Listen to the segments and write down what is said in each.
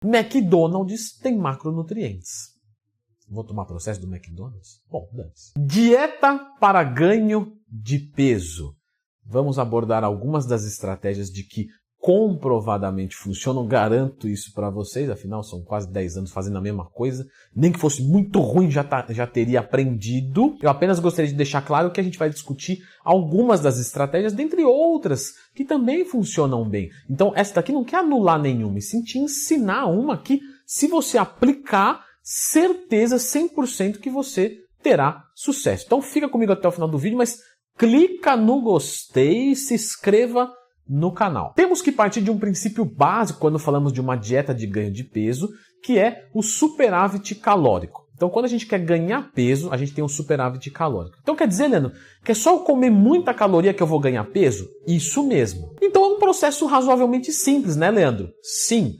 McDonald's tem macronutrientes. Vou tomar processo do McDonald's? Bom, dane-se. Dieta para ganho de peso. Vamos abordar algumas das estratégias de que comprovadamente funcionam. Garanto isso para vocês, afinal são quase 10 anos fazendo a mesma coisa. Nem que fosse muito ruim já teria aprendido. Eu apenas gostaria de deixar claro que a gente vai discutir algumas das estratégias, dentre outras, que também funcionam bem. Então essa daqui não quer anular nenhuma, e sim te ensinar uma que, se você aplicar, certeza 100% que você terá sucesso. Então fica comigo até o final do vídeo, mas clica no gostei e se inscreva no canal. Temos que partir de um princípio básico quando falamos de uma dieta de ganho de peso, que é o superávit calórico. Então, quando a gente quer ganhar peso, a gente tem um superávit calórico. Então, quer dizer, Leandro, que é só eu comer muita caloria que eu vou ganhar peso? Isso mesmo. Então, é um processo razoavelmente simples, né, Leandro? Sim.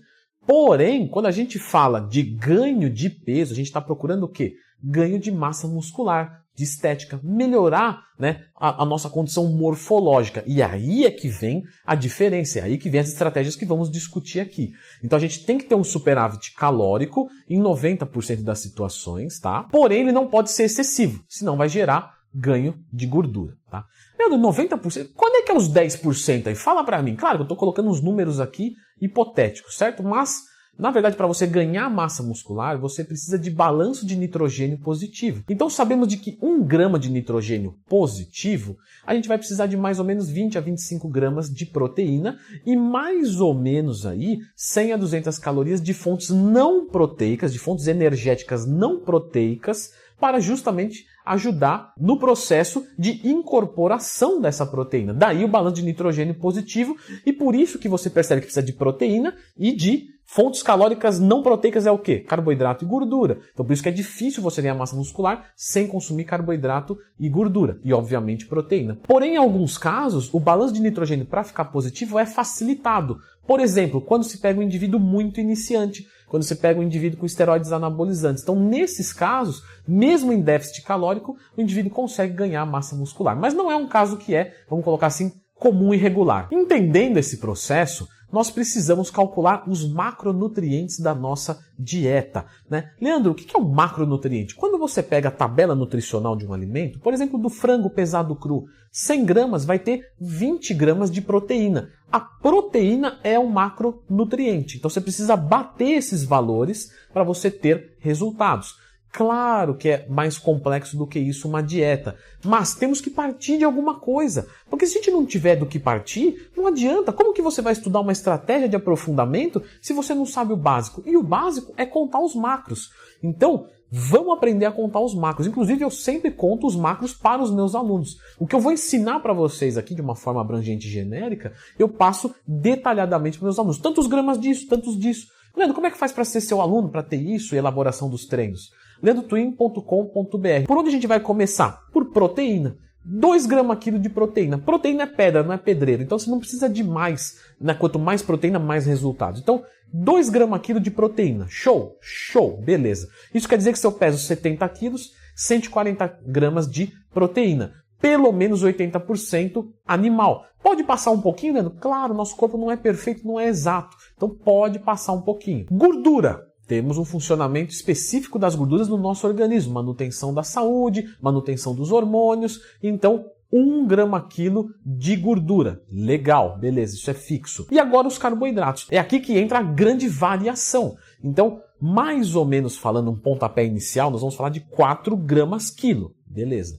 Porém, quando a gente fala de ganho de peso, a gente está procurando o quê? Ganho de massa muscular, de estética, melhorar, né, a nossa condição morfológica. E aí é que vem a diferença, é aí que vem as estratégias que vamos discutir aqui. Então a gente tem que ter um superávit calórico em 90% das situações, tá? Porém, ele não pode ser excessivo, senão vai gerar ganho de gordura, tá? Meu, 90%, quando é que é os 10% aí? Fala pra mim. Claro que eu tô colocando uns números aqui hipotéticos, certo? Mas na verdade, para você ganhar massa muscular, você precisa de balanço de nitrogênio positivo. Então sabemos de que 1 grama de nitrogênio positivo, a gente vai precisar de mais ou menos 20 a 25 gramas de proteína e mais ou menos aí 100 a 200 calorias de fontes não proteicas, de fontes energéticas não proteicas, para justamente ajudar no processo de incorporação dessa proteína. Daí o balanço de nitrogênio positivo, e por isso que você percebe que precisa de proteína e de fontes calóricas não proteicas é o quê? Carboidrato e gordura. Então por isso que é difícil você ganhar massa muscular sem consumir carboidrato e gordura. E obviamente proteína. Porém, em alguns casos, o balanço de nitrogênio para ficar positivo é facilitado. Por exemplo, quando se pega um indivíduo muito iniciante, quando você pega um indivíduo com esteroides anabolizantes. Então, nesses casos, mesmo em déficit calórico, o indivíduo consegue ganhar massa muscular. Mas não é um caso que é, vamos colocar assim, comum e regular. Entendendo esse processo, nós precisamos calcular os macronutrientes da nossa dieta, né? Leandro, o que é um macronutriente? Quando você pega a tabela nutricional de um alimento, por exemplo, do frango pesado cru, 100 gramas vai ter 20 gramas de proteína. A proteína é um macronutriente, então você precisa bater esses valores para você ter resultados. Claro que é mais complexo do que isso uma dieta, mas temos que partir de alguma coisa, porque se a gente não tiver do que partir, não adianta. Como que você vai estudar uma estratégia de aprofundamento se você não sabe o básico? E o básico é contar os macros. Então, vamos aprender a contar os macros. Inclusive, eu sempre conto os macros para os meus alunos. O que eu vou ensinar para vocês aqui de uma forma abrangente e genérica, eu passo detalhadamente para os meus alunos. Tantos gramas disso, tantos disso. Leandro, como é que faz para ser seu aluno, para ter isso e elaboração dos treinos? leandrotwin.com.br. Por onde a gente vai começar? Por proteína. 2 gramas quilo de proteína. Proteína é pedra, não é pedreiro. Então você não precisa de mais, né? Quanto mais proteína, mais resultados. Então, 2 gramas quilo de proteína. Show? Show. Beleza. Isso quer dizer que se eu peso 70 quilos, 140 gramas de proteína. Pelo menos 80% animal. Pode passar um pouquinho, Leandro? Claro, nosso corpo não é perfeito, não é exato. Então pode passar um pouquinho. Gordura. Temos um funcionamento específico das gorduras no nosso organismo. Manutenção da saúde, manutenção dos hormônios. Então, 1 grama quilo de gordura. Legal, beleza, isso é fixo. E agora os carboidratos. É aqui que entra a grande variação. Então, mais ou menos falando um pontapé inicial, nós vamos falar de 4 gramas quilo. Beleza.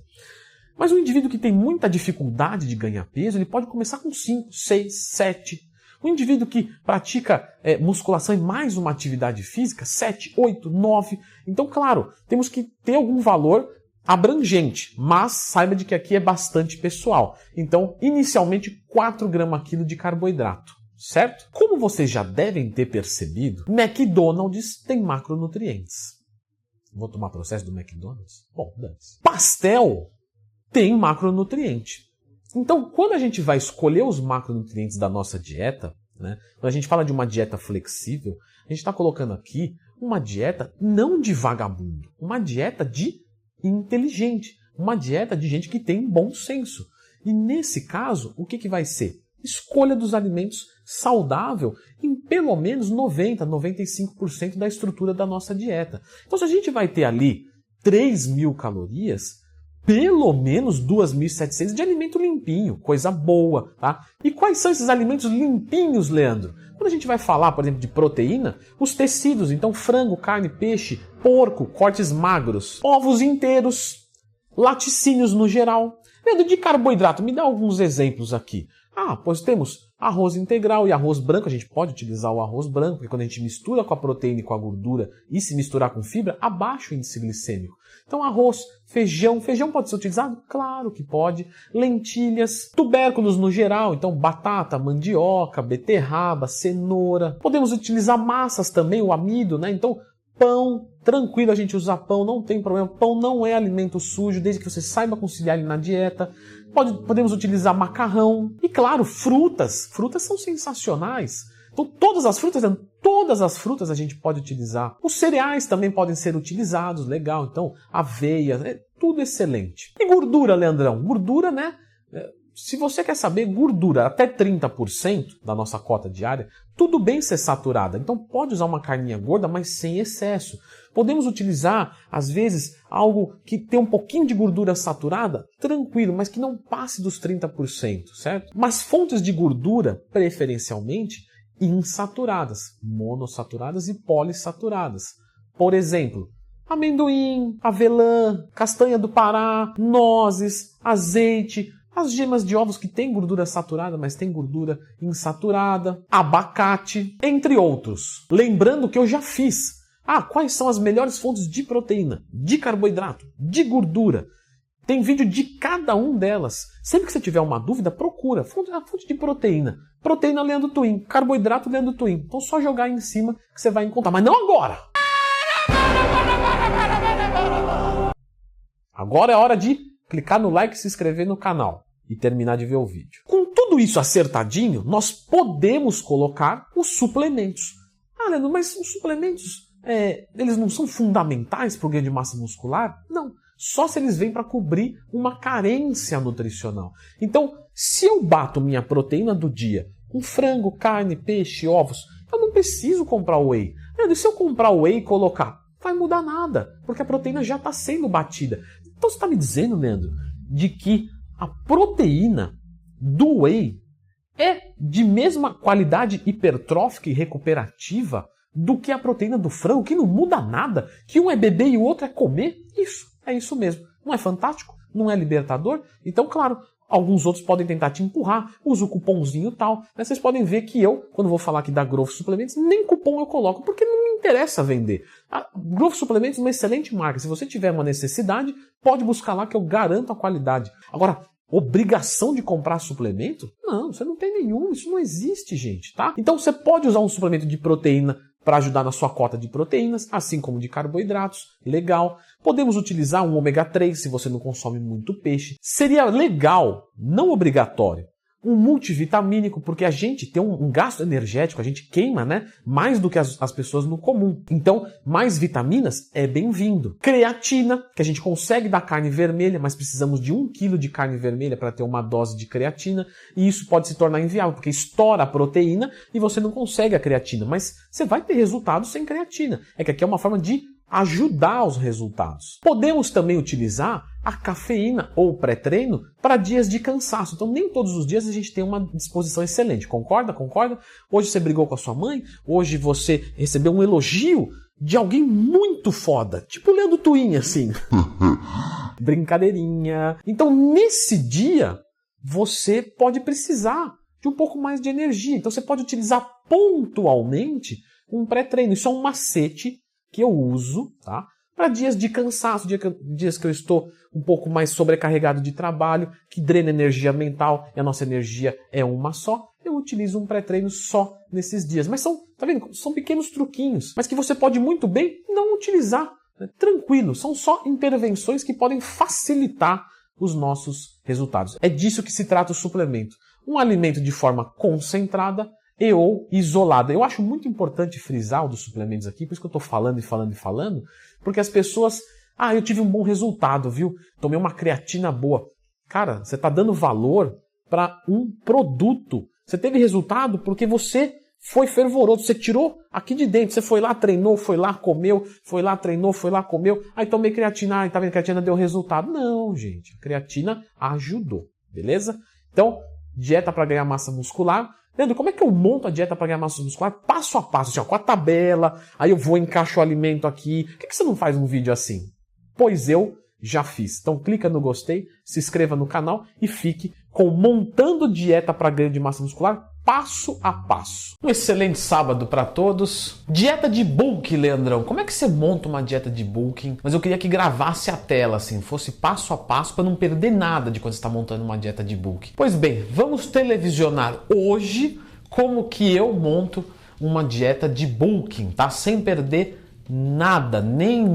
Mas o indivíduo que tem muita dificuldade de ganhar peso, ele pode começar com 5, 6, 7. O indivíduo que pratica musculação e mais uma atividade física, 7, 8, 9. Então, claro, temos que ter algum valor abrangente, mas saiba de que aqui é bastante pessoal. Então, inicialmente, 4 gramas quilo de carboidrato, certo? Como vocês já devem ter percebido, McDonald's tem macronutrientes. Vou tomar processo do McDonald's? Bom, dane-se. Pastel tem macronutriente. Então, quando a gente vai escolher os macronutrientes da nossa dieta, né, quando a gente fala de uma dieta flexível, a gente está colocando aqui uma dieta não de vagabundo, uma dieta de inteligente, uma dieta de gente que tem bom senso. E nesse caso, o que vai ser? escolha dos alimentos saudável em pelo menos 90, 95% da estrutura da nossa dieta. Então se a gente vai ter ali 3.000 calorias, pelo menos 2.700 de alimento limpinho, coisa boa, tá? E quais são esses alimentos limpinhos, Leandro? Quando a gente vai falar, por exemplo, de proteína, os tecidos, então frango, carne, peixe, porco, cortes magros, ovos inteiros, laticínios no geral. Leandro, de carboidrato, me dá alguns exemplos aqui. Pois temos arroz integral e arroz branco. A gente pode utilizar o arroz branco, porque quando a gente mistura com a proteína e com a gordura e se misturar com fibra, abaixa o índice glicêmico. Então arroz, feijão pode ser utilizado? Claro que pode. Lentilhas, tubérculos no geral, então batata, mandioca, beterraba, cenoura. Podemos utilizar massas também, o amido, né? Então pão, tranquilo a gente usar pão, não tem problema. Pão não é alimento sujo, desde que você saiba conciliar ele na dieta. Podemos utilizar macarrão. E claro, frutas. Frutas são sensacionais. Então todas as frutas a gente pode utilizar. Os cereais também podem ser utilizados, legal. Então aveia, é tudo excelente. E gordura, Leandrão? Gordura, né? Se você quer saber, gordura até 30% da nossa cota diária, tudo bem ser saturada. Então pode usar uma carninha gorda, mas sem excesso. Podemos utilizar, às vezes, algo que tem um pouquinho de gordura saturada, tranquilo, mas que não passe dos 30%, certo? Mas fontes de gordura, preferencialmente, insaturadas, monossaturadas e polissaturadas. Por exemplo, amendoim, avelã, castanha do Pará, nozes, azeite, as gemas de ovos que tem gordura saturada, mas tem gordura insaturada, abacate, entre outros. Lembrando que eu já fiz. Quais são as melhores fontes de proteína, de carboidrato, de gordura? Tem vídeo de cada um delas. Sempre que você tiver uma dúvida, procura. A fonte de proteína. Proteína Leandro Twin, carboidrato Leandro Twin. Então só jogar aí em cima que você vai encontrar. Mas não agora! Agora é hora de clicar no like e se inscrever no canal e terminar de ver o vídeo. Com tudo isso acertadinho, nós podemos colocar os suplementos. Leandro, mas os suplementos, eles não são fundamentais para o ganho de massa muscular? Não, só se eles vêm para cobrir uma carência nutricional. Então, se eu bato minha proteína do dia com frango, carne, peixe, ovos, eu não preciso comprar whey. Leandro, se eu comprar whey e colocar, vai mudar nada, porque a proteína já está sendo batida. Então você está me dizendo, Leandro, de que a proteína do whey é de mesma qualidade hipertrófica e recuperativa do que a proteína do frango, que não muda nada, que um é beber e o outro é comer? Isso, é isso mesmo. Não é fantástico? Não é libertador? Então, claro, alguns outros podem tentar te empurrar, usa o cupomzinho tal. Mas vocês podem ver que eu, quando vou falar aqui da Growth Suplementos, nem cupom eu coloco, porque não me interessa vender. A Growth Suplementos é uma excelente marca. Se você tiver uma necessidade, pode buscar lá que eu garanto a qualidade. Agora, obrigação de comprar suplemento? Não, você não tem nenhum, isso não existe, gente, tá? Então você pode usar um suplemento de proteína para ajudar na sua cota de proteínas, assim como de carboidratos, legal. Podemos utilizar um ômega 3 se você não consome muito peixe. Seria legal, não obrigatório, um multivitamínico, porque a gente tem um gasto energético, a gente queima, né, mais do que as pessoas no comum. Então, mais vitaminas é bem-vindo. Creatina, que a gente consegue da carne vermelha, mas precisamos de 1 kg de carne vermelha para ter uma dose de creatina, e isso pode se tornar inviável, porque estoura a proteína e você não consegue a creatina, mas você vai ter resultados sem creatina. É que aqui é uma forma de ajudar os resultados. Podemos também utilizar a cafeína ou pré-treino para dias de cansaço. Então nem todos os dias a gente tem uma disposição excelente. Concorda? Concorda? Hoje você brigou com a sua mãe, hoje você recebeu um elogio de alguém muito foda, tipo o Leandro Twin, assim. Brincadeirinha. Então nesse dia você pode precisar de um pouco mais de energia. Então você pode utilizar pontualmente um pré-treino. Isso é um macete que eu uso, tá? Para dias de cansaço, dias que eu estou um pouco mais sobrecarregado de trabalho, que drena energia mental e a nossa energia é uma só, eu utilizo um pré-treino só nesses dias. Mas tá vendo? São pequenos truquinhos, mas que você pode muito bem não utilizar. Né? Tranquilo, são só intervenções que podem facilitar os nossos resultados. É disso que se trata o suplemento. Um alimento de forma concentrada e ou isolada. Eu acho muito importante frisar o dos suplementos aqui, por isso que eu estou falando, porque as pessoas, eu tive um bom resultado, viu? Tomei uma creatina boa. Cara, você está dando valor para um produto Você teve resultado porque você foi fervoroso, você tirou aqui de dentro, você foi lá, treinou, foi lá, comeu, foi lá, treinou, foi lá, comeu, aí tomei creatina, tá vendo, a creatina deu resultado. Não, gente, a creatina ajudou, beleza? Então, dieta para ganhar massa muscular. Leandro, como é que eu monto a dieta para ganhar massa muscular? Passo a passo, assim, ó, com a tabela, aí eu vou, encaixo o alimento aqui. Por que você não faz um vídeo assim? Pois eu já fiz. Então clica no gostei, se inscreva no canal e fique com Montando Dieta para Ganho de Massa Muscular passo a passo. Um excelente sábado para todos. Dieta de bulking, Leandrão. Como é que você monta uma dieta de bulking? Mas eu queria que gravasse a tela, assim, fosse passo a passo para não perder nada de quando você está montando uma dieta de bulking. Pois bem, vamos televisionar hoje como que eu monto uma dieta de bulking, tá? Sem perder nada, nem